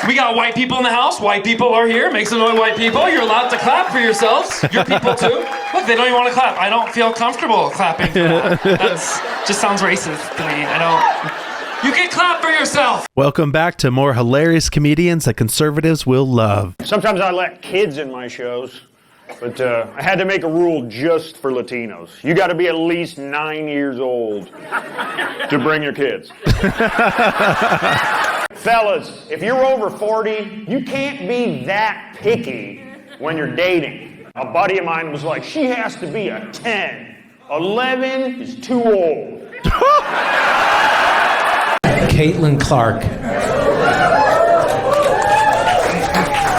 We got white people in the house. White people are here. Make some noise, white people. You're allowed to clap for yourselves. Your people too. Look, they don't even want to clap. I don't feel comfortable clapping for that. That's just sounds racist to me. I don't. You can clap for yourself. Welcome back to more hilarious comedians that conservatives will love. Sometimes I let kids in my shows, but I had to make a rule just for Latinos. You got to be at least 9 years old to bring your kids. Fellas, if you're over 40, you can't be that picky when you're dating. A buddy of mine was like, she has to be a 10. 11 is too old. Caitlyn Clark.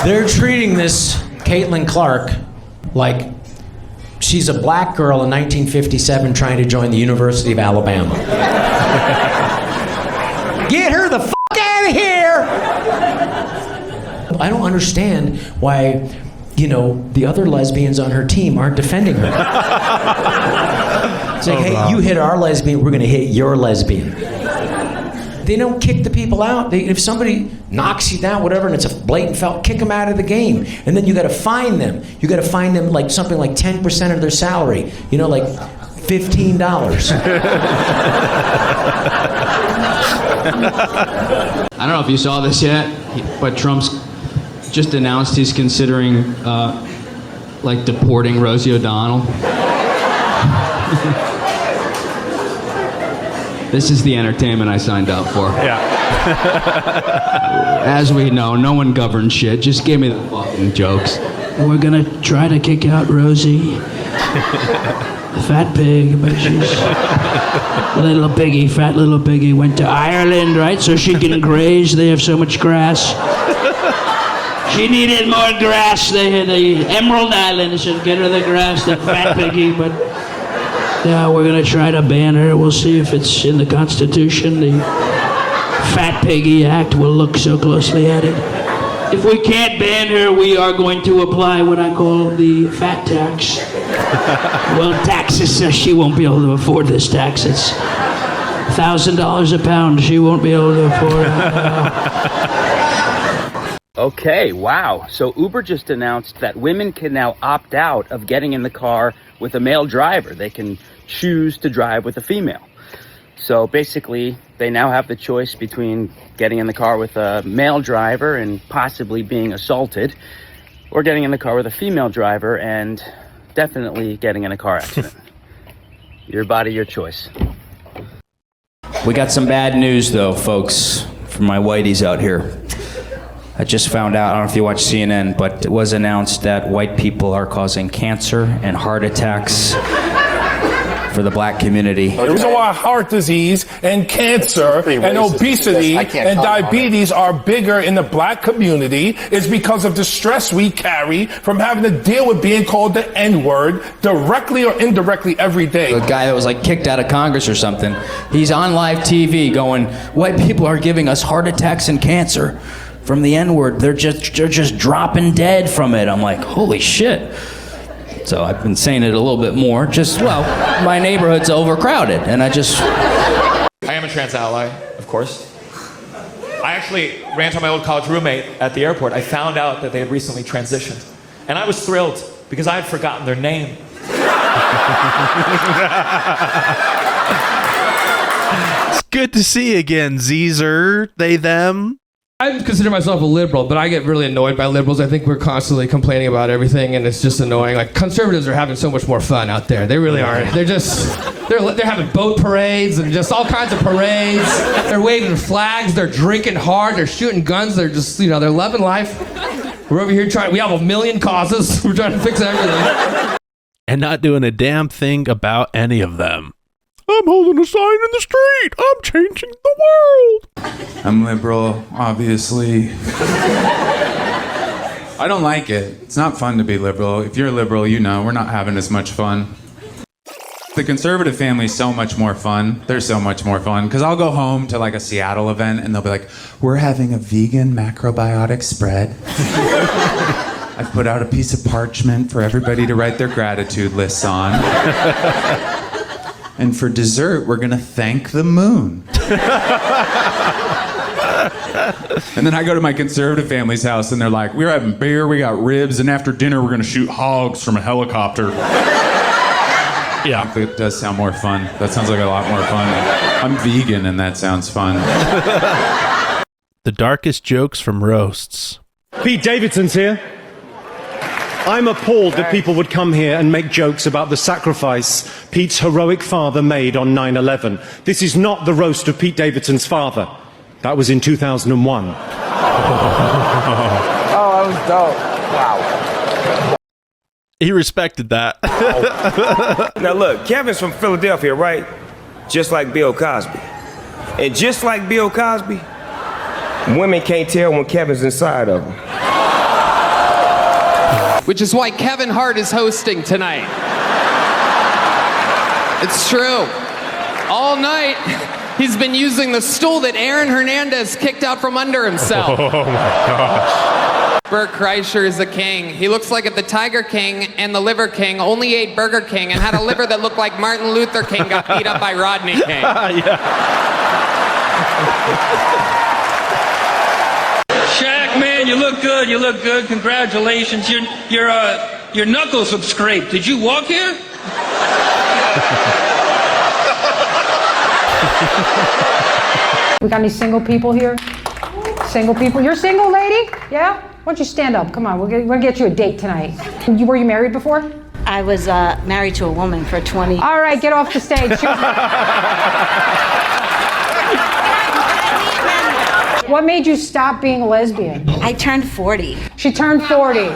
They're treating this Caitlyn Clark like she's a black girl in 1957 trying to join the University of Alabama. Get her the f*** out of here! I don't understand why, the other lesbians on her team aren't defending her. It's like, hey, you hit our lesbian, we're gonna hit your lesbian. They don't kick the people out. If somebody knocks you down, whatever, and it's a blatant foul, kick them out of the game. And then you got to fine them. You got to fine them like something like 10% of their salary. Like $15. I don't know if you saw this yet, but Trump's just announced he's considering deporting Rosie O'Donnell. This is the entertainment I signed up for. Yeah. As we know, no one governs shit. Just give me the fucking jokes. We're gonna try to kick out Rosie. The fat pig, but she's little piggy, fat little piggy, went to Ireland, right? So she can graze. They have so much grass. She needed more grass. They had the Emerald Island. They said, get her the grass, that fat piggy, but... Yeah, we're going to try to ban her. We'll see if it's in the Constitution. The Fat Piggy Act will look so closely at it. If we can't ban her, we are going to apply what I call the fat tax. Well, taxes, she won't be able to afford this tax. It's $1,000 a pound. She won't be able to afford it. Okay, wow. So Uber just announced that women can now opt out of getting in the car with a male driver. They can choose to drive with a female. So basically, they now have the choice between getting in the car with a male driver and possibly being assaulted, or getting in the car with a female driver and definitely getting in a car accident. Your body, your choice. We got some bad news, though, folks, from my whiteys out here. I just found out, I don't know if you watch CNN, but it was announced that white people are causing cancer and heart attacks for the black community. The reason why heart disease and cancer and obesity and diabetes are bigger in the black community is because of the stress we carry from having to deal with being called the N-word directly or indirectly every day. The guy that was kicked out of Congress or something, he's on live TV going, white people are giving us heart attacks and cancer from the N-word. They're just dropping dead from it. I'm like, holy shit. So I've been saying it a little bit more. My neighborhood's overcrowded, and I am a trans ally, of course. I actually ran to my old college roommate at the airport. I found out that they had recently transitioned. And I was thrilled, because I had forgotten their name. It's good to see you again, Zeezer. They, them. I consider myself a liberal, but I get really annoyed by liberals. I think we're constantly complaining about everything, and it's just annoying. Conservatives are having so much more fun out there. They really are. They're having boat parades and just all kinds of parades. They're waving flags. They're drinking hard. They're shooting guns. They're just, they're loving life. We're over here we have 1 million causes. We're trying to fix everything. And not doing a damn thing about any of them. I'm holding a sign in the street. I'm changing the world. I'm liberal, obviously. I don't like it. It's not fun to be liberal. If you're liberal, we're not having as much fun. The conservative family is so much more fun. They're so much more fun. Because I'll go home to a Seattle event and they'll be like, we're having a vegan macrobiotic spread. I've put out a piece of parchment for everybody to write their gratitude lists on. And for dessert, we're gonna thank the moon. And then I go to my conservative family's house, and they're like, we're having beer, we got ribs, and after dinner, we're going to shoot hogs from a helicopter. Yeah. It does sound more fun. That sounds like a lot more fun. I'm vegan, and that sounds fun. The darkest jokes from roasts. Pete Davidson's here. I'm appalled that people would come here and make jokes about the sacrifice Pete's heroic father made on 9/11. This is not the roast of Pete Davidson's father. That was in 2001. Oh, that was dope. Wow. He respected that. Now look, Kevin's from Philadelphia, right? Just like Bill Cosby. And just like Bill Cosby, women can't tell when Kevin's inside of them. Which is why Kevin Hart is hosting tonight. It's true. All night, he's been using the stool that Aaron Hernandez kicked out from under himself. Oh my gosh. Bert Kreischer is a king. He looks like the Tiger King and the Liver King only ate Burger King and had a liver that looked like Martin Luther King got beat up by Rodney King. Shaq, man, you look good. You look good. Congratulations. Your knuckles look scraped. Did you walk here? We got any single people here? Single people? You're single, lady? Yeah? Why don't you stand up? Come on, we're gonna get you a date tonight. Were you married before? I was married to a woman for 20 years. All right, get off the stage. What made you stop being a lesbian? I turned 40. She turned 40.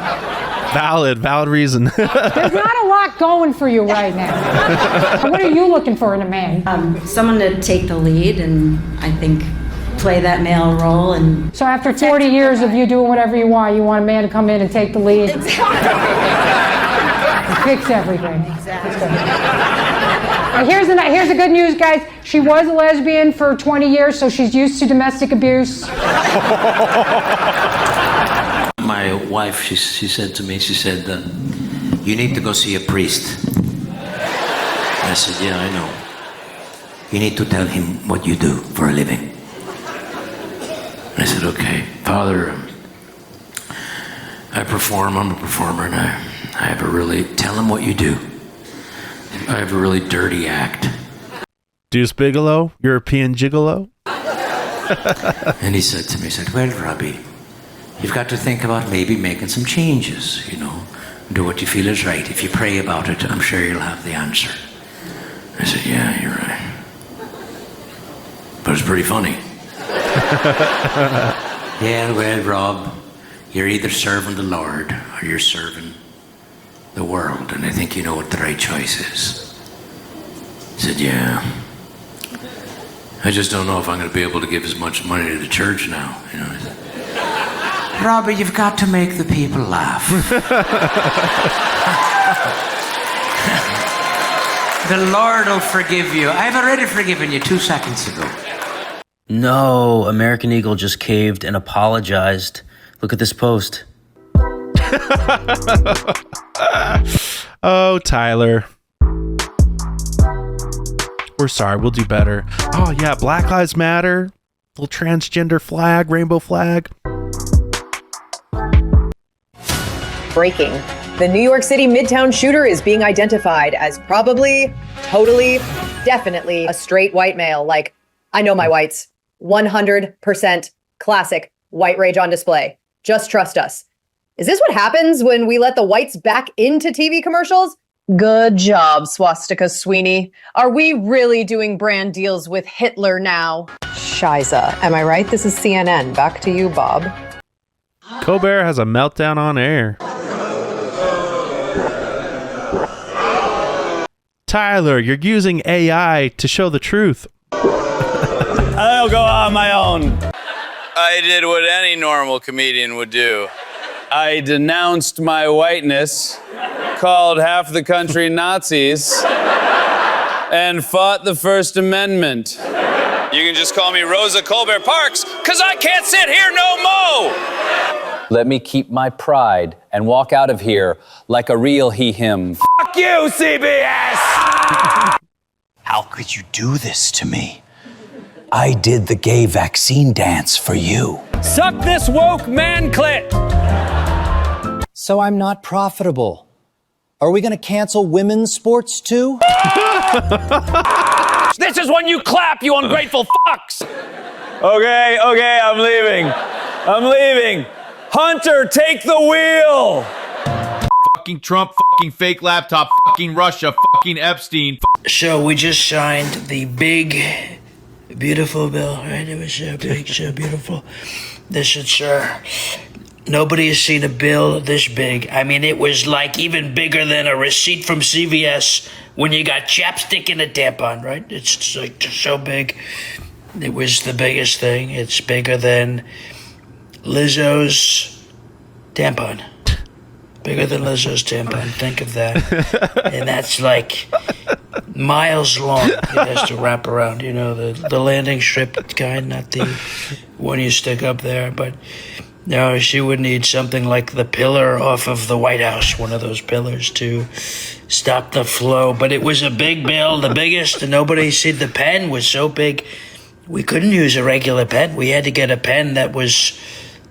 Valid reason. There's not a lot going for you right now. What are you looking for in a man? Someone to take the lead and I think play that male role. And so after 40 years of you doing whatever you want a man to come in and take the lead? Fix everything. Exactly. Here's the good news, guys. She was a lesbian for 20 years, so she's used to domestic abuse. My wife, she said to me, you need to go see a priest. I said, yeah, I know. You need to tell him what you do for a living. I said, okay, Father, I'm a performer, and I have tell him what you do. I have a really dirty act. Deuce Bigelow, European gigolo. And he said to me, well, Robbie, you've got to think about maybe making some changes, do what you feel is right. If you pray about it, I'm sure you'll have the answer. I said, yeah, you're right. But it's pretty funny. Yeah, well, Rob, you're either serving the Lord or you're serving the world, and I think you know what the right choice is. I said, yeah. I just don't know if I'm going to be able to give as much money to the church now. Robbie, you've got to make the people laugh. The Lord will forgive you. I've already forgiven you 2 seconds ago. No, American Eagle just caved and apologized. Look at this post. Oh, Tyler. We're sorry, we'll do better. Oh, yeah, Black Lives Matter. Little transgender flag, rainbow flag. Breaking. The New York City Midtown shooter is being identified as probably, totally, definitely a straight white male. Like, I know my whites. 100% classic white rage on display. Just trust us. Is this what happens when we let the whites back into TV commercials? Good job, Swastika Sweeney. Are we really doing brand deals with Hitler now? Shiza. Am I right? This is CNN. Back to you, Bob. Colbert has a meltdown on air. Tyler, you're using AI to show the truth. I'll go on my own. I did what any normal comedian would do. I denounced my whiteness, called half the country Nazis, and fought the First Amendment. You can just call me Rosa Colbert Parks, because I can't sit here no more. Let me keep my pride and walk out of here like a real he-him. Fuck you, CBS! How could you do this to me? I did the gay vaccine dance for you. Suck this woke man clit. So I'm not profitable. Are we going to cancel women's sports too? This is when you clap, you ungrateful fucks. Okay, I'm leaving. Hunter, take the wheel. Fucking Trump, fucking fake laptop, fucking Russia, fucking Epstein. So we just signed the big, beautiful bill, right? It was so big, so beautiful. This is, nobody has seen a bill this big. I mean, it was like even bigger than a receipt from CVS when you got chapstick in a tampon, right? It's like just so big. It was the biggest thing. It's bigger than Lizzo's tampon. Bigger than Lizzo's tampon. Think of that. And that's like miles long. It has to wrap around, you know, the landing strip kind, not the one you stick up there. But no, she would need something like the pillar off of the White House, one of those pillars to stop the flow. But it was a big bill, the biggest, and nobody said the pen was so big. We couldn't use a regular pen. We had to get a pen that was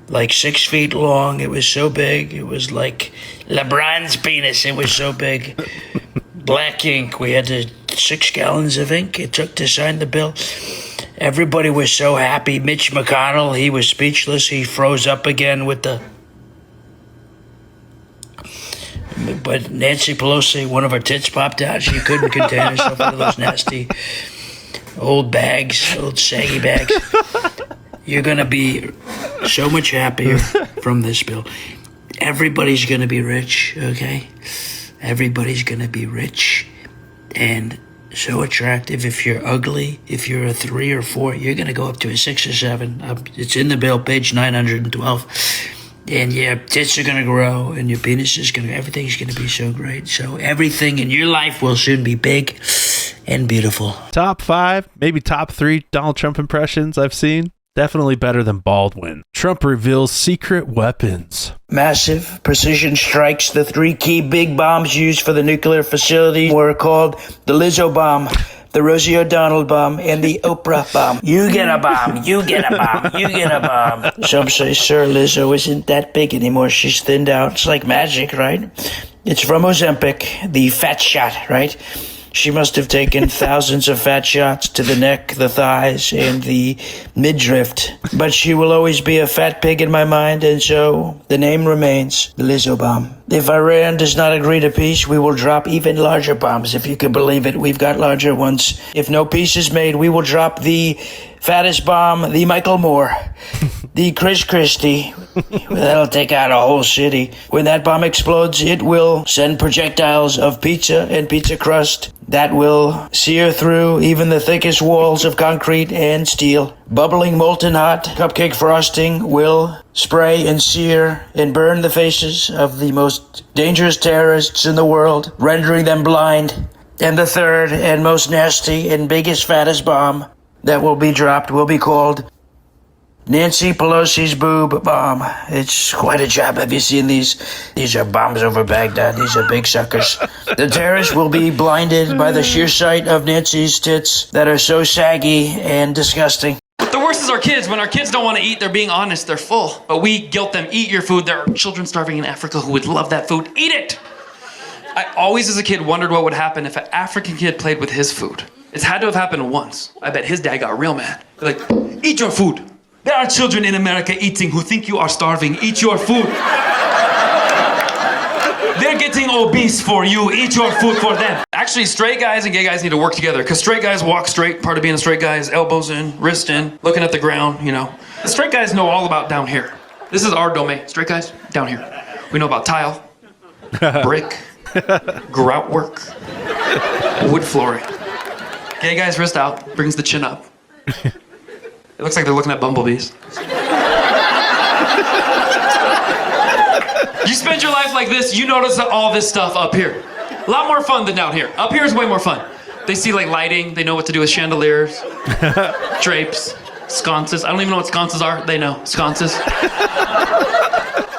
like 6 feet long. It was so big. It was like LeBron's penis. It was so big. Black ink. We had 6 gallons of ink it took to sign the bill. Everybody was so happy. Mitch McConnell, he was speechless. He froze up again with the... But Nancy Pelosi, one of her tits popped out. She couldn't contain herself out of those nasty old bags, old saggy bags. You're going to be so much happier from this bill. Everybody's going to be rich, okay? Everybody's going to be rich and so attractive. If you're ugly, if you're a 3 or 4, you're going to go up to a 6 or 7. It's in the bill, page 912. And your tits are going to grow and your penis is going to, everything's going to be so great. So everything in your life will soon be big and beautiful. Top 5, maybe top 3 Donald Trump impressions I've seen. Definitely better than Baldwin. Trump reveals secret weapons. Massive precision strikes. The 3 key big bombs used for the nuclear facility were called the Lizzo bomb, the Rosie O'Donnell bomb, and the Oprah bomb. You get a bomb, you get a bomb, you get a bomb. Some say, sir, Lizzo isn't that big anymore. She's thinned out. It's like magic, right? It's from Ozempic, the fat shot, right? She must have taken thousands of fat shots to the neck, the thighs, and the midriff. But she will always be a fat pig in my mind, and so the name remains the Lizzo bomb. If Iran does not agree to peace, we will drop even larger bombs. If you can believe it, we've got larger ones. If no peace is made, we will drop the fattest bomb, the Michael Moore, the Chris Christie. That'll take out a whole city. When that bomb explodes, it will send projectiles of pizza and pizza crust that will sear through even the thickest walls of concrete and steel. Bubbling molten hot cupcake frosting will spray and sear and burn the faces of the most dangerous terrorists in the world, rendering them blind. And the third and most nasty and biggest, fattest bomb that will be dropped will be called Nancy Pelosi's boob bomb. It's quite a job. Have you seen these? These are bombs over Baghdad. These are big suckers. The terrorists will be blinded by the sheer sight of Nancy's tits that are so saggy and disgusting. The worst is our kids. When our kids don't want to eat, they're being honest, they're full. But we guilt them, eat your food. There are children starving in Africa who would love that food. Eat it! I always, as a kid, wondered what would happen if an African kid played with his food. It's had to have happened once. I bet his dad got real mad. They're like, eat your food. There are children in America eating who think you are starving. Eat your food. They're getting obese for you. Eat your food for them. Actually, straight guys and gay guys need to work together because straight guys walk straight. Part of being a straight guy is elbows in, wrist in, looking at the ground, you know. The straight guys know all about down here. This is our domain. Straight guys, down here. We know about tile, brick, grout work, wood flooring. Gay guys, wrist out, brings the chin up. It looks like they're looking at bumblebees. You spend your life like this, you notice all this stuff up here. A lot more fun than down here. Up here is way more fun. They see like lighting, they know what to do with chandeliers, drapes, sconces. I don't even know what sconces are. They know, sconces. And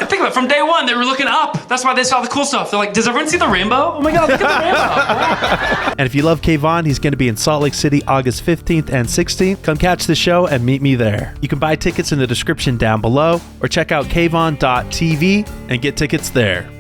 think about it, From day one, they were looking up. That's why they saw the cool stuff. They're like, does everyone see the rainbow? Oh my God, look at the rainbow. And if you love Kayvon, he's going to be in Salt Lake City August 15th and 16th. Come catch the show and meet me there. You can buy tickets in the description down below or check out kayvon.tv and get tickets there.